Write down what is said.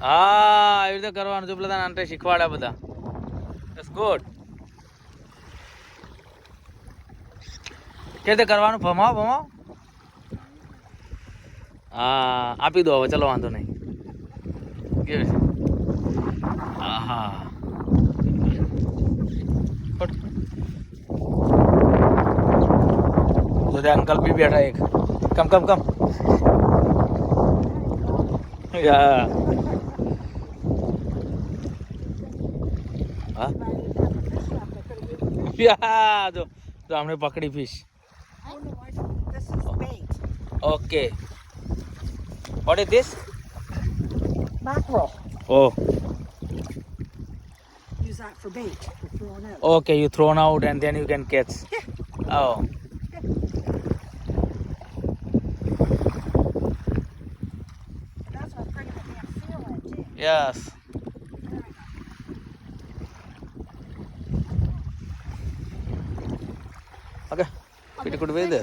હા એવી રીતે કરવાનું જો બધા આંટે શીખવાડ્યા બધા. It's good. કેવી રીતે કરવાનું? ભમાવો. હા આપી દો હવે, ચલો વાંધો નહીં. કેવી છે? હા હા અંકલ બી બેઠા એક. કમ યા જો તો हमने પકડી fish. Okay what is this? Mackerel. Oh Use that for bait. For throwing out. okay, you thrown out and then you can catch. Oh That's what's bringing the damn seal in too. yes. Okay, pretty good weather.